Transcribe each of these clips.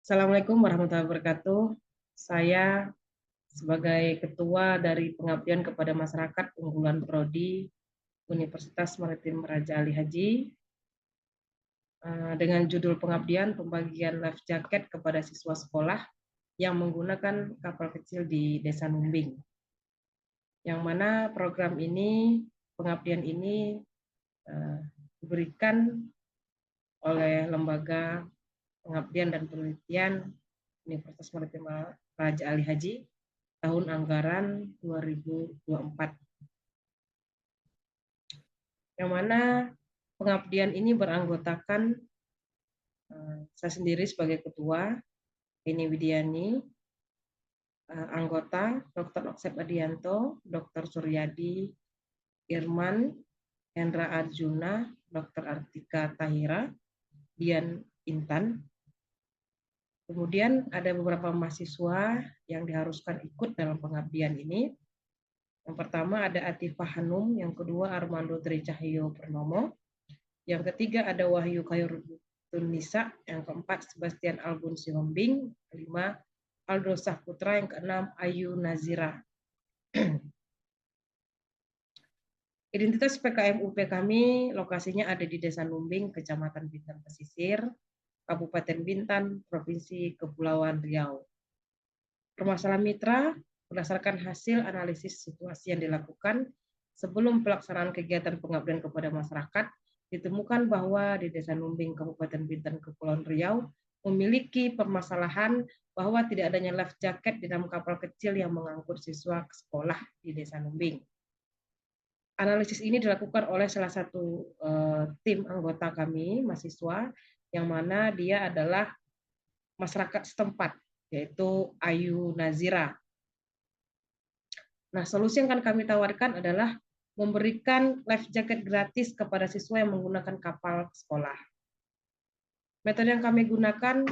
Assalamualaikum warahmatullahi wabarakatuh. Saya sebagai Ketua dari Pengabdian kepada Masyarakat Unggulan Prodi Universitas Maritim Raja Ali Haji dengan judul pengabdian pembagian life jacket kepada siswa sekolah yang menggunakan kapal kecil di Desa Numbing. Yang mana program ini, pengabdian ini diberikan oleh Lembaga Pengabdian dan Penelitian Universitas Maritim Raja Ali Haji tahun anggaran 2024. Yang mana pengabdian ini beranggotakan saya sendiri sebagai ketua, Ini Widiani, anggota Dr. Oksep Adianto, Dr. Suryadi Irman, Hendra Arjuna, Dr. Artika Tahira, Dian Intan. Kemudian ada beberapa mahasiswa yang diharuskan ikut dalam pengabdian ini. Yang pertama ada Atifah Hanum, yang kedua Armando Tri Cahyo Purnomo, yang ketiga ada Wahyu Khairudun Nisa, yang keempat Sebastian Albun Sihombing, kelima Aldo Saputra, yang keenam Ayu Nazira. Identitas PKM UP kami lokasinya ada di Desa Numbing, Kecamatan Bintan Pesisir, Kabupaten Bintan, Provinsi Kepulauan Riau. Permasalahan mitra berdasarkan hasil analisis situasi yang dilakukan sebelum pelaksanaan kegiatan pengabdian kepada masyarakat, ditemukan bahwa di Desa Numbing, Kabupaten Bintan, Kepulauan Riau memiliki permasalahan bahwa tidak adanya life jacket di dalam kapal kecil yang mengangkut siswa ke sekolah di Desa Numbing. Analisis ini dilakukan oleh salah satu tim anggota kami, mahasiswa, yang mana dia adalah masyarakat setempat, yaitu Ayu Nazira. Nah, solusi yang akan kami tawarkan adalah memberikan life jacket gratis kepada siswa yang menggunakan kapal sekolah. Metode yang kami gunakan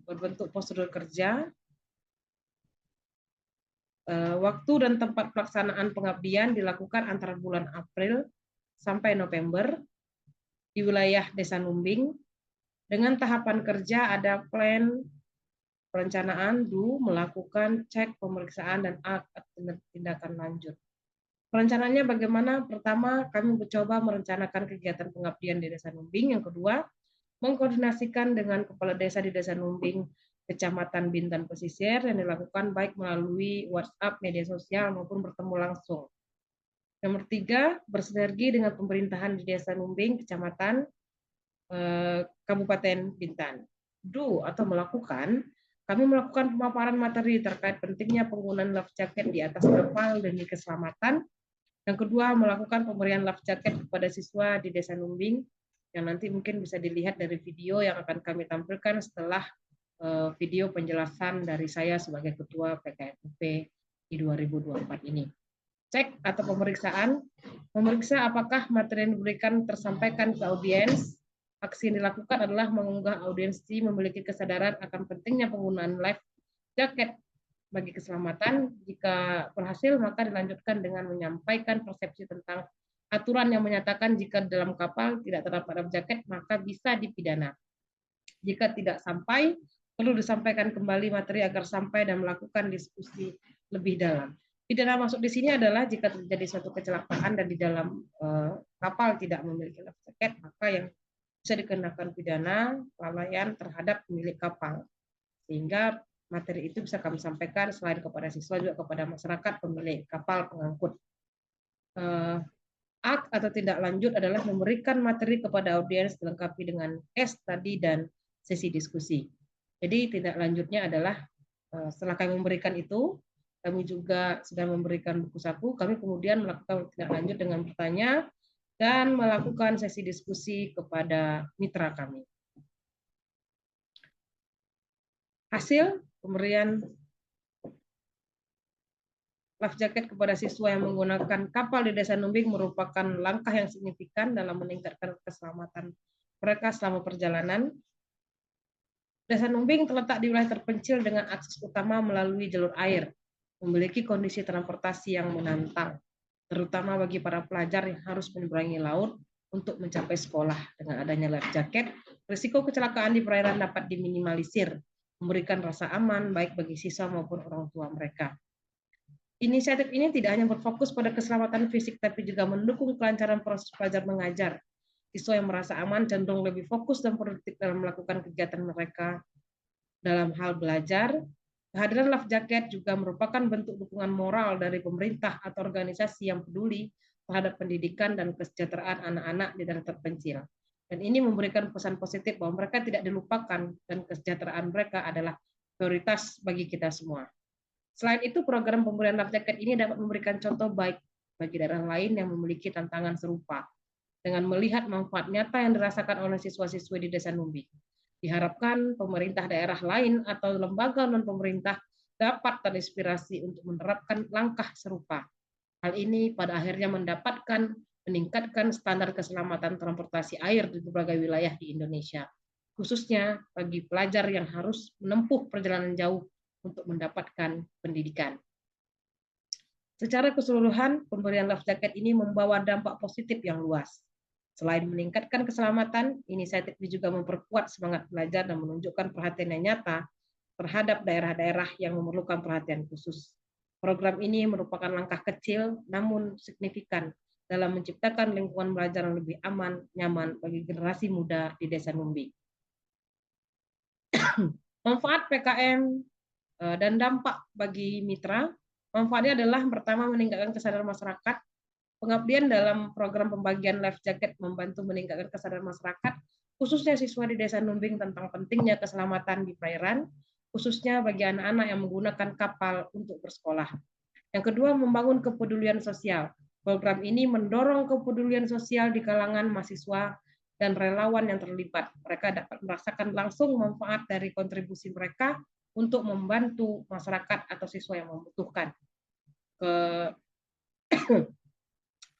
berbentuk prosedur kerja, waktu dan tempat pelaksanaan pengabdian dilakukan antara bulan April sampai November di wilayah Desa Numbing. Dengan tahapan kerja ada plan, perencanaan, melakukan cek, pemeriksaan, dan tindakan lanjut. Perencanaannya bagaimana? Pertama, kami mencoba merencanakan kegiatan pengabdian di Desa Numbing. Yang kedua, mengkoordinasikan dengan kepala desa di Desa Numbing, Kecamatan Bintan Pesisir, yang dilakukan baik melalui WhatsApp, media sosial, maupun bertemu langsung. Nomor 3, bersinergi dengan pemerintahan di Desa Numbing, Kecamatan Kabupaten Bintan. Atau melakukan, kami melakukan pemaparan materi terkait pentingnya penggunaan life jacket di atas kapal demi keselamatan. Yang kedua, melakukan pemberian life jacket kepada siswa di Desa Numbing, yang nanti mungkin bisa dilihat dari video yang akan kami tampilkan setelah video penjelasan dari saya sebagai Ketua PKMUP di 2024 ini. Cek atau pemeriksaan, memeriksa apakah materi yang diberikan tersampaikan ke audiens. Aksi yang dilakukan adalah mengunggah audiensi memiliki kesadaran akan pentingnya penggunaan life jacket bagi keselamatan. Jika berhasil, maka dilanjutkan dengan menyampaikan persepsi tentang aturan yang menyatakan jika dalam kapal tidak terdapat life jacket, maka bisa dipidana. Jika tidak sampai, perlu disampaikan kembali materi agar sampai dan melakukan diskusi lebih dalam. Pidana masuk di sini adalah jika terjadi suatu kecelakaan dan di dalam kapal tidak memiliki life jacket, maka yang bisa dikenakan pidana kelalaian terhadap pemilik kapal. Sehingga materi itu bisa kami sampaikan selain kepada siswa juga kepada masyarakat pemilik kapal pengangkut. Atau tindak lanjut adalah memberikan materi kepada audiens dilengkapi dengan case study dan sesi diskusi. Jadi tindak lanjutnya adalah setelah kami memberikan itu, kami juga sudah memberikan buku saku, kami kemudian melakukan tindak lanjut dengan bertanya dan melakukan sesi diskusi kepada mitra kami. Hasil pemberian life jacket kepada siswa yang menggunakan kapal di Desa Numbing merupakan langkah yang signifikan dalam meningkatkan keselamatan mereka selama perjalanan. Desa Numbing terletak di wilayah terpencil dengan akses utama melalui jalur air, memiliki kondisi transportasi yang menantang, terutama bagi para pelajar yang harus menyeberangi laut untuk mencapai sekolah. Dengan adanya life jacket, risiko kecelakaan di perairan dapat diminimalisir memberikan rasa aman baik bagi siswa maupun orang tua mereka. Inisiatif ini tidak hanya berfokus pada keselamatan fisik, tapi juga mendukung kelancaran proses belajar mengajar. Siswa yang merasa aman cenderung lebih fokus dan produktif dalam melakukan kegiatan mereka dalam hal belajar. Kehadiran life jacket juga merupakan bentuk dukungan moral dari pemerintah atau organisasi yang peduli terhadap pendidikan dan kesejahteraan anak-anak di daerah terpencil. Dan ini memberikan pesan positif bahwa mereka tidak dilupakan dan kesejahteraan mereka adalah prioritas bagi kita semua. Selain itu, program pemberian life jacket ini dapat memberikan contoh baik bagi daerah lain yang memiliki tantangan serupa dengan melihat manfaat nyata yang dirasakan oleh siswa-siswi di Desa Numbi. Diharapkan pemerintah daerah lain atau lembaga non-pemerintah dapat terinspirasi untuk menerapkan langkah serupa. Hal ini pada akhirnya meningkatkan standar keselamatan transportasi air di berbagai wilayah di Indonesia, khususnya bagi pelajar yang harus menempuh perjalanan jauh untuk mendapatkan pendidikan. Secara keseluruhan, pemberian life jacket ini membawa dampak positif yang luas. Selain meningkatkan keselamatan, inisiatif ini juga memperkuat semangat belajar dan menunjukkan perhatian yang nyata terhadap daerah-daerah yang memerlukan perhatian khusus. Program ini merupakan langkah kecil namun signifikan dalam menciptakan lingkungan belajar yang lebih aman, nyaman bagi generasi muda di Desa Numbi. Manfaat PKM dan dampak bagi mitra. Manfaatnya adalah pertama meningkatkan kesadaran masyarakat. Pengabdian dalam program pembagian life jacket membantu meningkatkan kesadaran masyarakat, khususnya siswa di Desa Numbing tentang pentingnya keselamatan di perairan, khususnya bagi anak-anak yang menggunakan kapal untuk bersekolah. Yang kedua, membangun kepedulian sosial. Program ini mendorong kepedulian sosial di kalangan mahasiswa dan relawan yang terlibat. Mereka dapat merasakan langsung manfaat dari kontribusi mereka untuk membantu masyarakat atau siswa yang membutuhkan.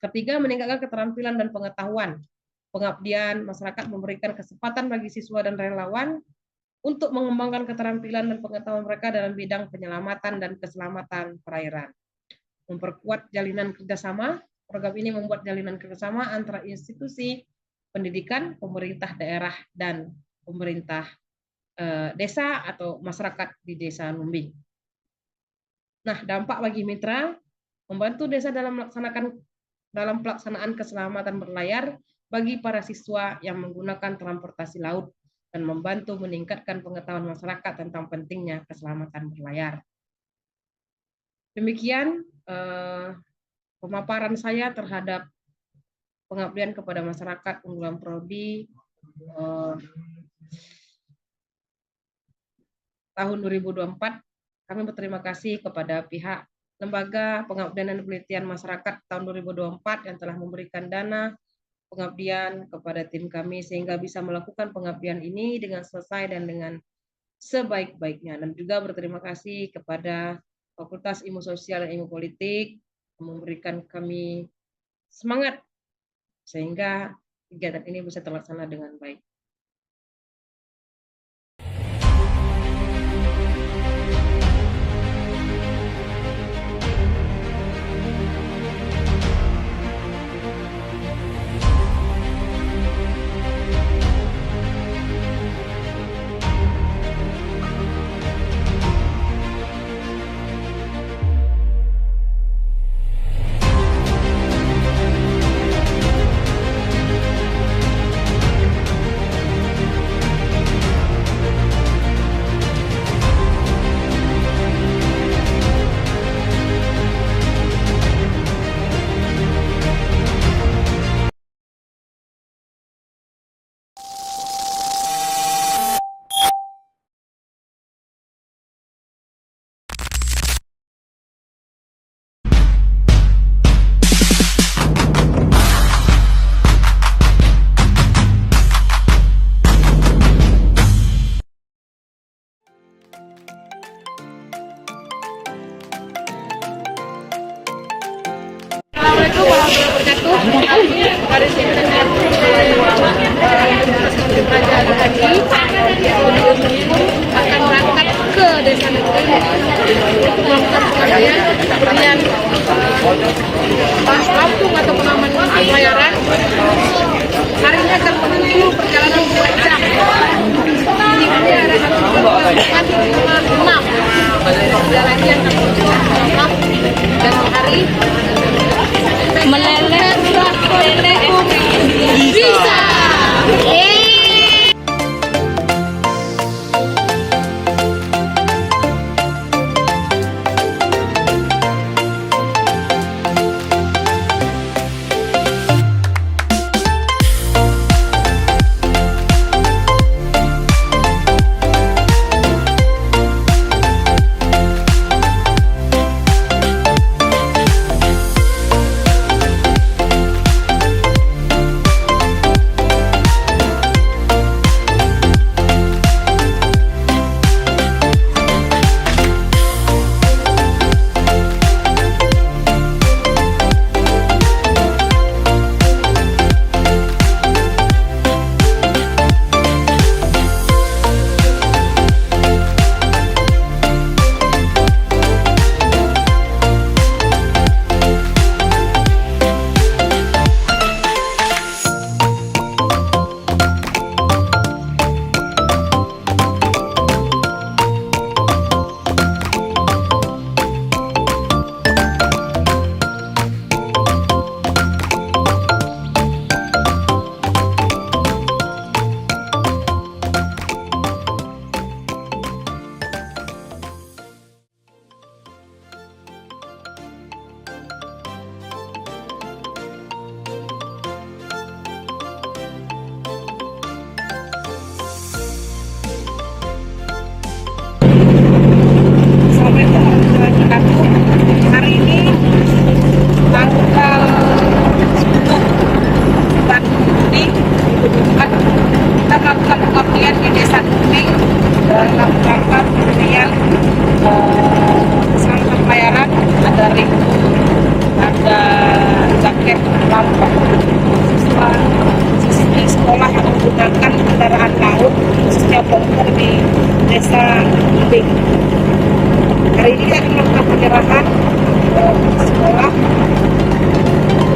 Ketiga, meningkatkan keterampilan dan pengetahuan. Pengabdian masyarakat memberikan kesempatan bagi siswa dan relawan untuk mengembangkan keterampilan dan pengetahuan mereka dalam bidang penyelamatan dan keselamatan perairan. Memperkuat jalinan kerjasama. Program ini membuat jalinan kerjasama antara institusi pendidikan, pemerintah daerah, dan pemerintah desa atau masyarakat di Desa Numbing. Nah, dampak bagi mitra, membantu desa dalam pelaksanaan keselamatan berlayar bagi para siswa yang menggunakan transportasi laut dan membantu meningkatkan pengetahuan masyarakat tentang pentingnya keselamatan berlayar. Demikian pemaparan saya terhadap pengabdian kepada masyarakat unggulan Prodi tahun 2024. Kami berterima kasih kepada pihak Lembaga Pengabdian dan Penelitian Masyarakat tahun 2024 yang telah memberikan dana pengabdian kepada tim kami sehingga bisa melakukan pengabdian ini dengan selesai dan dengan sebaik-baiknya. Dan juga berterima kasih kepada Fakultas Ilmu Sosial dan Ilmu Politik yang memberikan kami semangat sehingga kegiatan ini bisa terlaksana dengan baik. Assalamualaikum warahmatullahi wabarakatuh. Hari ini Kerajaan Haji akan berangkat ke Desa Numbing untuk melakukan pengabdian Lampung atau pengamanan pelayaran. Hari ini akan menuju perjalanan 2 jam. Ini ada satu kan 6. Ada lagi yang dan hari meleleh bisa. Hari ini tanggal 10 bulan Juni 2024 kita melakukan pengabdian di Desa Kuning dalam rangka pemberian serangkaian pelayaran. Ada ring, ada jaket lampu siswa sekolah yang menggunakan kendaraan laut khususnya boater di Desa Kuning. Hari ini akan melakukan penyerahan sekolah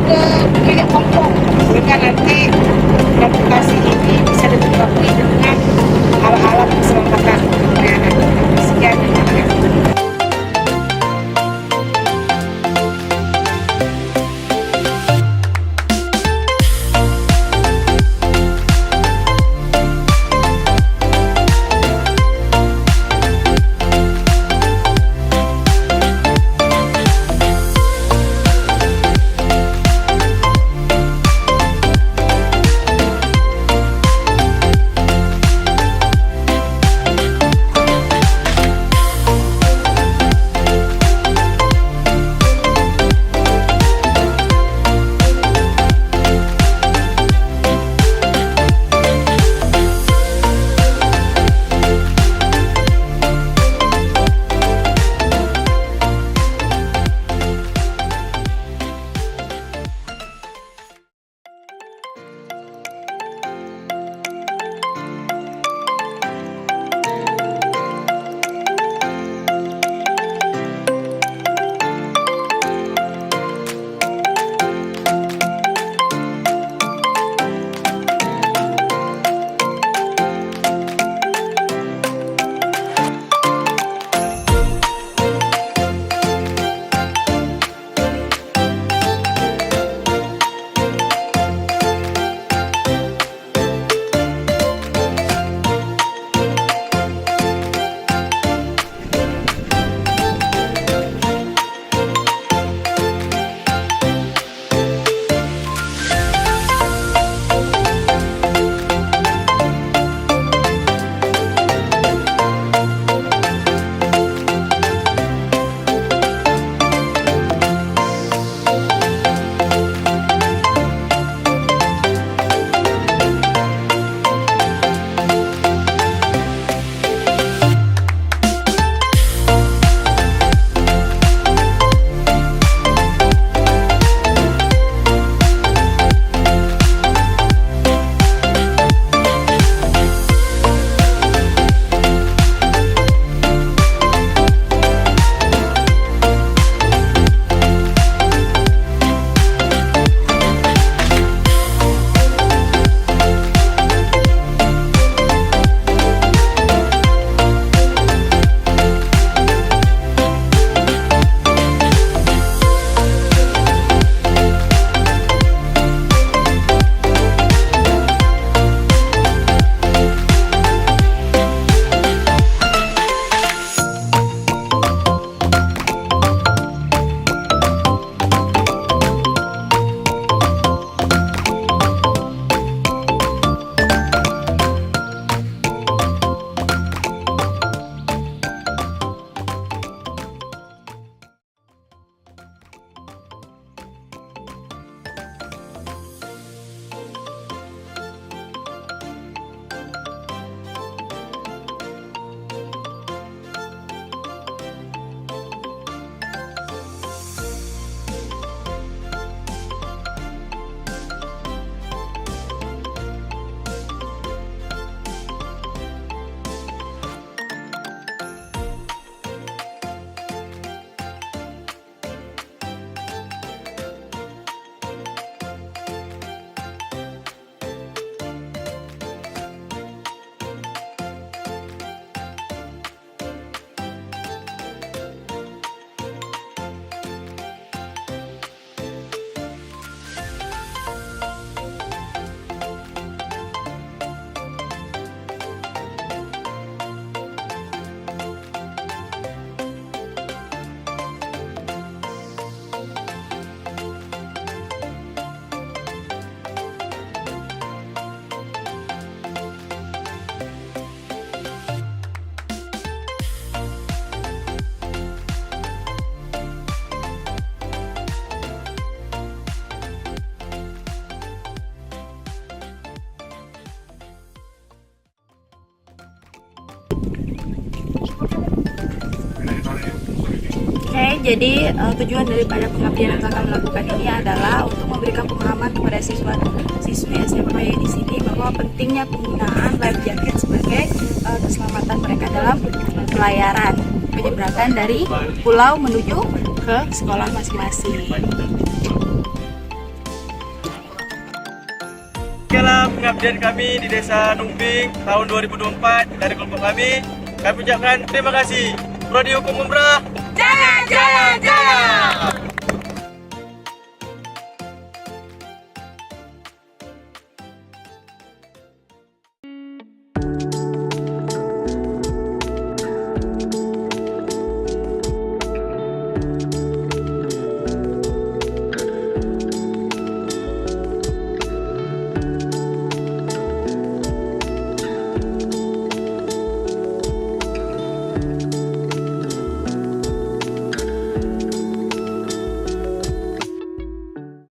ke milik kelompok sehingga nanti reputasi ini bisa dilengkapi dengan alat-alat keselamatan pelayanan. Sekian, terima kasih. Jadi tujuan daripada pengabdian yang telah kami lakukan ini adalah untuk memberikan pemahaman kepada siswa-siswi SMP di sini bahwa pentingnya penggunaan life jacket sebagai keselamatan mereka dalam pelayaran penyeberangan dari pulau menuju ke sekolah masing-masing. Dalam pengabdian kami di Desa Numping tahun 2024 dari kelompok kami ucapkan terima kasih. Prodi Hukum Umrah, Jaya, jaya, jaya!